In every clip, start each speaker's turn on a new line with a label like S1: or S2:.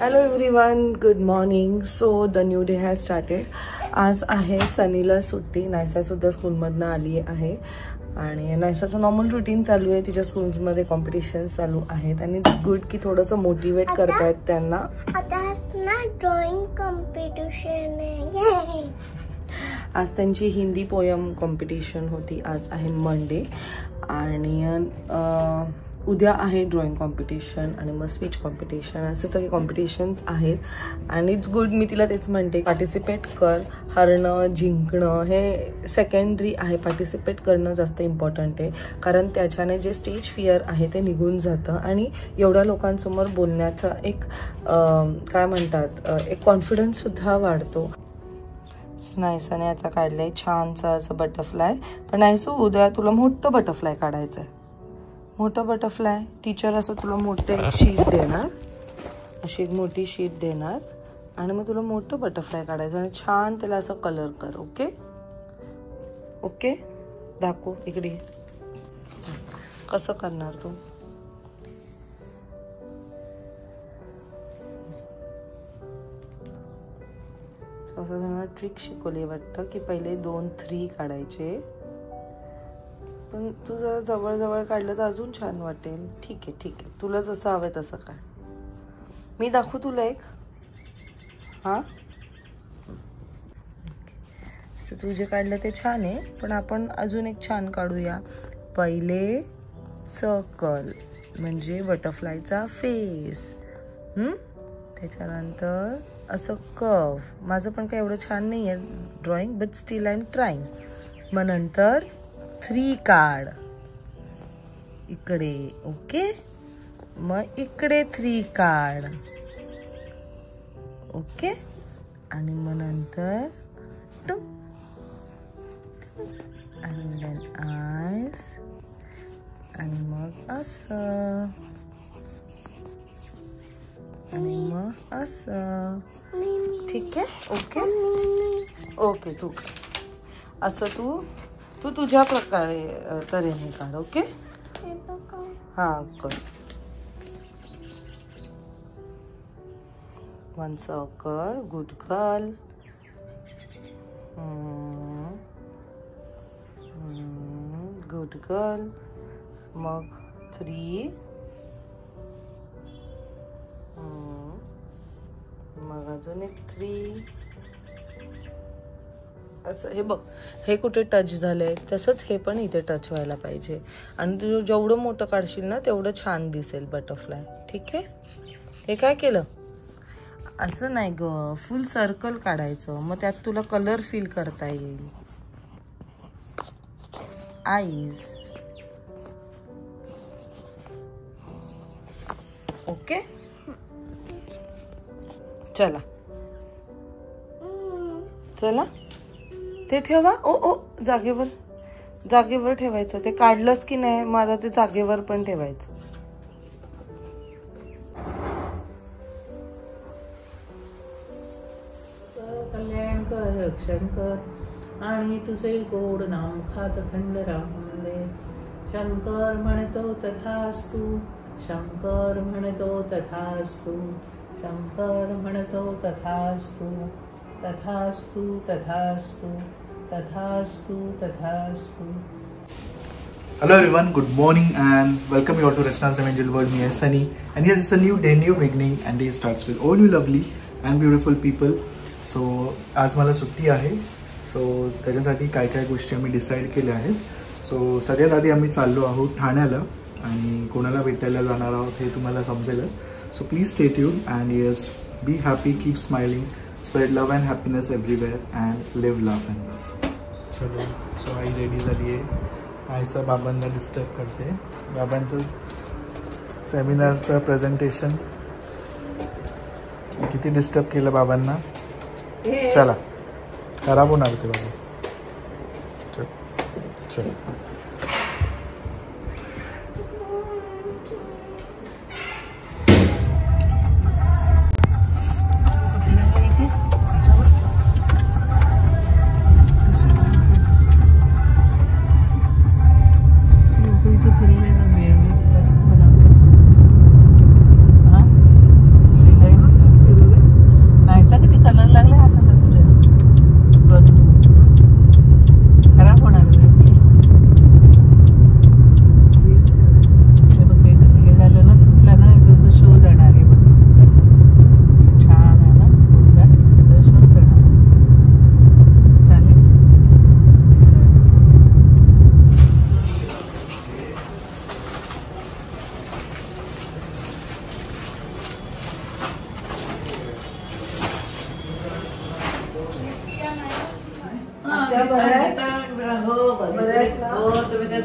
S1: Hello everyone, good morning. So the new day has started. आज आहे सनीला सुट्टी. नायसासुद्धा स्कूलमधनं आली आहे आणि नायसाचं नॉर्मल रुटीन चालू आहे. तिच्या स्कूल्समध्ये कॉम्पिटिशन्स चालू आहेत आणि इट्स गुड की थोडंसं मोटिवेट करतायत त्यांना.
S2: आता ना ड्रॉइंग कॉम्पिटिशन आहे.
S1: आज त्यांची हिंदी पोयम कॉम्पिटिशन होती. आज आहे मंडे आणि उद्या आहे ड्रॉइंग कॉम्पिटिशन आणि मग स्पीच कॉम्पिटिशन. असे सगळे कॉम्पिटिशन्स आहेत आणि इट्स गुड. मी तिला तेच म्हणते, पार्टिसिपेट कर. हरणं जिंकणं हे सेकंडरी आहे, पार्टिसिपेट करणं जास्त इम्पॉर्टंट आहे. कारण त्याच्याने जे स्टेज फिअर आहे ते निघून जातं आणि एवढ्या लोकांसमोर बोलण्याचा एक काय म्हणतात एक कॉन्फिडन्ससुद्धा वाढतो. नायसाने आता काढलंय छानसं असं बटरफ्लाय. पण नायसू, उद्या तुला मोठं बटरफ्लाय काढायचं आहे. मोठं बटरफ्लाय. टीचर असं तुला मोठं एक शीट देणार, अशी एक मोठी शीट देणार आणि मग तुला मोठं बटरफ्लाय काढायचं आणि छान त्याला असं कलर कर. ओके ओके, दाखव इकडे कसं करणार तू. असं त्यांना ट्रिक शिकवली वाटतं की पहिले 2-3 काढायचे. पण तू जरा जवळ जवळ काढलं तर अजून छान वाटेल. ठीक आहे ठीक आहे, तुला जसं हवं तसं काढ. मी दाखवू तुला एक. हां, तू जे काढलं ते छान आहे, पण आपण अजून एक छान काढूया. पहिले सर्कल म्हणजे बटरफ्लायचा फेस. त्याच्यानंतर असं कर्व. माझं पण काय एवढं छान नाही आहे drawing, but still I am trying. मग नंतर 3 काढ इकडे. ओके, मग इकडे 3 काढ. ओके, आणि मग नंतर आणि देन आयस आणि मग असं आणि मग असं. ठीक आहे. ओके ओके, तू असं तू तुझ्या प्रकारे तऱ्हेने काढ. ओके, हां कर. 1 circle. Good girl. Good girl. मग 3. मग अजून एक 3. असं. हे बघ, हे कुठे टच झालंय तसंच हे पण इथे टच व्हायला पाहिजे. आणि तू जेवढं मोठं काढशील ना तेवढं छान दिसेल बटरफ्लाय. ठीक आहे. हे काय केलं असं नाही ग, फुल सर्कल काढायचं. मग त्यात तुला कलर फील करता येईल. आईज. ओके, चला चला. ते ठेवा. ओ जागेवर ठेवायचं. ते काढलंस की नाही मग आता ते जागेवर पण ठेवायचं.
S3: कल्याण कर, रक्षण कर आणि तुझे गोड नाम खात खंड राहून दे. शंकर म्हणतो तथास्तु, शंकर म्हणतो तथास्तु, शंकर म्हणतो तथास्तु, तथास्तु तथास्तु, तथास्तु तथास्तु.
S4: Hello everyone, good morning and welcome you all to Rachna's Dream Angel World. Me is Sunny and yes, it's a new day, new beginning and day starts with all you lovely and beautiful people. So आज मला सुट्टी आहे. So त्याच्यासाठी काय काय गोष्टी आम्ही decide केल्या आहेत. सो सगळ्यात आधी आम्ही चाललो आहोत ठाण्याला आणि कोणाला भेटायला जाणार आहोत हे तुम्हाला समजेलच. So please stay tuned and yes, be happy, keep smiling, spread love and happiness everywhere and live laugh and love. चलो, सो आई रेडी झाली आहे. आईचा बाबांना डिस्टर्ब करते. बाबांचं सेमिनारचं प्रेझेंटेशन किती डिस्टर्ब केलं बाबांना. चला, खराब होणार ते बाबा. चल चल.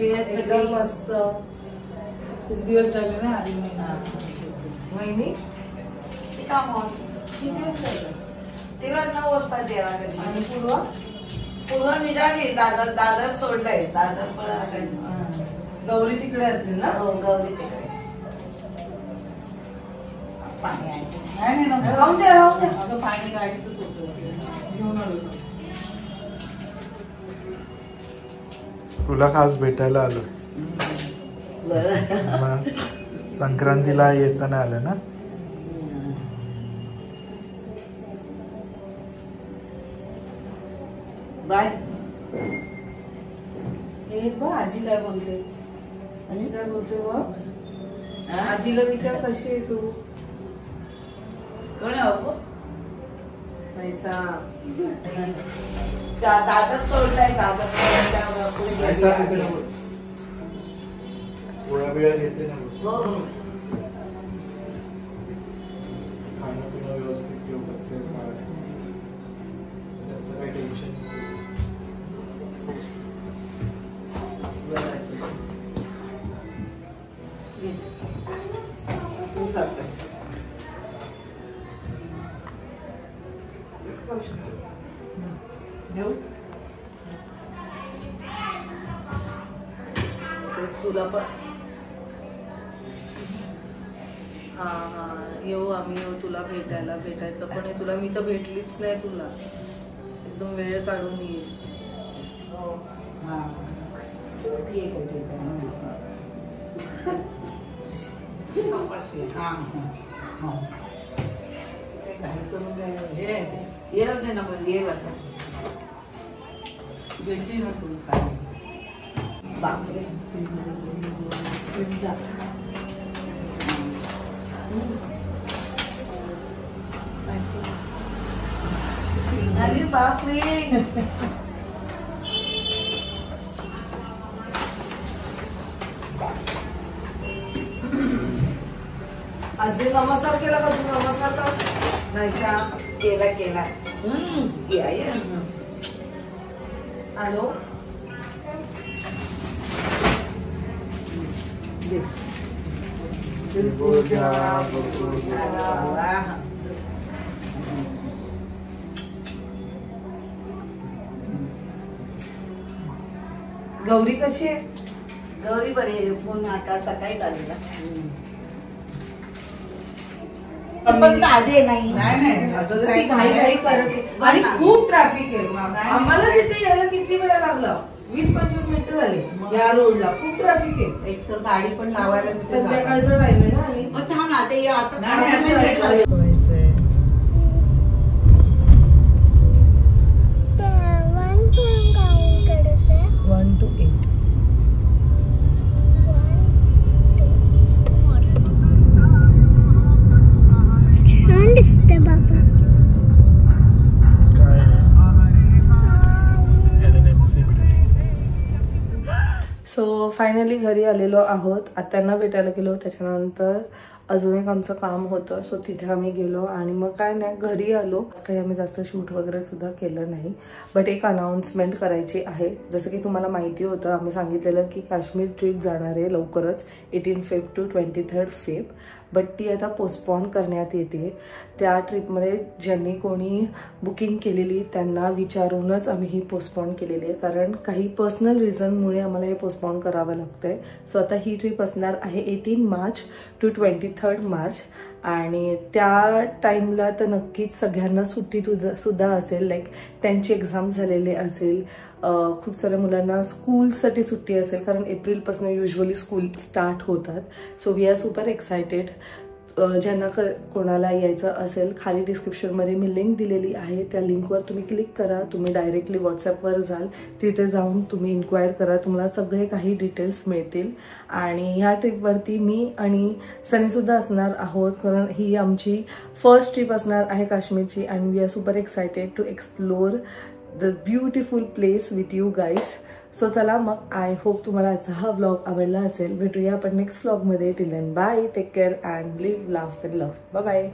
S3: कशी आहे?
S1: एकदम मस्त.
S3: खूप दिवस झाले ना आली
S1: वहिनी
S3: किती वाजता आली?
S5: तेव्हा 9 वाजता जेवा घरी.
S3: आणि पूर्व
S5: पूर्ण निघाली. दादर सोडलंय. दादर पण
S1: गौरी तिकडे असेल ना.
S5: गौरी तिकडे. पाणी आहे.
S3: नाही नको.
S5: राहून दे.
S3: अगं पाणी गाडीतच होतं. घेऊन आलो.
S4: तुला खास भेटायला आलो. संक्रांतीला येताना आलं ना.
S5: बाय.
S1: हे बघ आजी काय बोलते. आजी काय बोलते बघ. आजीला विचार कशी आहे तू.
S5: कोण आहे?
S1: पैसा
S5: दादर सोडलाय. दादर
S4: थोडा वेळ येते ना.
S5: हो.
S4: खाणं पिणं व्यवस्थित घेऊ शकते. जास्त काही टेन्शन नाही.
S1: तुला पण हा येऊ आम्ही. येऊ तुला भेटायचं पण आहे तुला. मी तर भेटलीच नाही तुला. एकदम वेळ काढून येईल.
S3: ठीक आहे.
S5: येऊ दे ना. पण ये आता.
S3: भेटली ना तू काय.
S5: बापरे. अरे बापरे.
S1: आजी नमस्कार केला का तू. नमस्कार कर. नाही
S5: केला. या.
S1: हॅलो. गौरी कशी आहे.
S5: गौरी बरी. फोन आता सकाळी आलेला. पण आले नाही.
S1: ती घाई करत आणि खूप ट्रॅफिक आहे. आम्हालाच इथे यायला किती वेळ लागला. 20-25 मिनिटं झाली. या रोडला खूप ट्रॅफिक आहे.
S3: एक तर गाडी पण लावायला
S1: संध्याकाळचा टाइम आहे ना. आणि
S5: मग थांब ना. ते आता
S1: सो फायनली घरी आलेलो आहोत. आत्यांना भेटायला गेलो. त्याच्यानंतर अजून एक आमचं काम होतं. सो तिथे आम्ही गेलो आणि मग काय नाही घरी आलो. काही आम्ही जास्त शूट वगैरे सुद्धा केलं नाही. बट एक अनाउन्समेंट करायची आहे. जसं की तुम्हाला माहिती होतं आम्ही सांगितलेलं की काश्मीर ट्रिप जाणार आहे लवकरच 18 फेब टू 23 फेब. बट ती आता पोस्टपॉन करण्यात येते. त्या ट्रिपमध्ये ज्यांनी कोणी बुकिंग केलेली त्यांना विचारूनच आम्ही ही पोस्टपॉन केलेली आहे. कारण काही पर्सनल रिझनमुळे आम्हाला हे पोस्टपॉन करावं लागतं आहे. सो आता ही ट्रिप असणार आहे 18 मार्च टू 23 मार्च. आणि त्या टाईमला तर नक्कीच सगळ्यांना सुट्टी सुद्धा असेल. लाईक त्यांची एक्झाम झालेले असेल. खूप साऱ्या मुलांना स्कूलसाठी सुट्टी असेल. कारण एप्रिलपासून युजली स्कूल स्टार्ट होतात. So we are super excited. ज्यांना कोणाला यायचं असेल खाली डिस्क्रिप्शनमध्ये मी लिंक दिलेली आहे. त्या लिंकवर तुम्ही क्लिक करा. तुम्ही डायरेक्टली व्हॉट्सॲपवर जाल. तिथे जाऊन तुम्ही इन्क्वायर करा. तुम्हाला सगळे काही डिटेल्स मिळतील. आणि ह्या ट्रिपवरती मी आणि सनीसुद्धा असणार आहोत. कारण ही आमची फर्स्ट ट्रिप असणार आहे काश्मीरची. And we are super excited to explore the beautiful place with you guys. So चला मग आय होप तुम्हाला आजचा हा व्लॉग आवडला असेल. भेटूया आपण नेक्स्ट व्लॉगमध्ये. Till then bye. Take care and live laugh with love. Bye bye.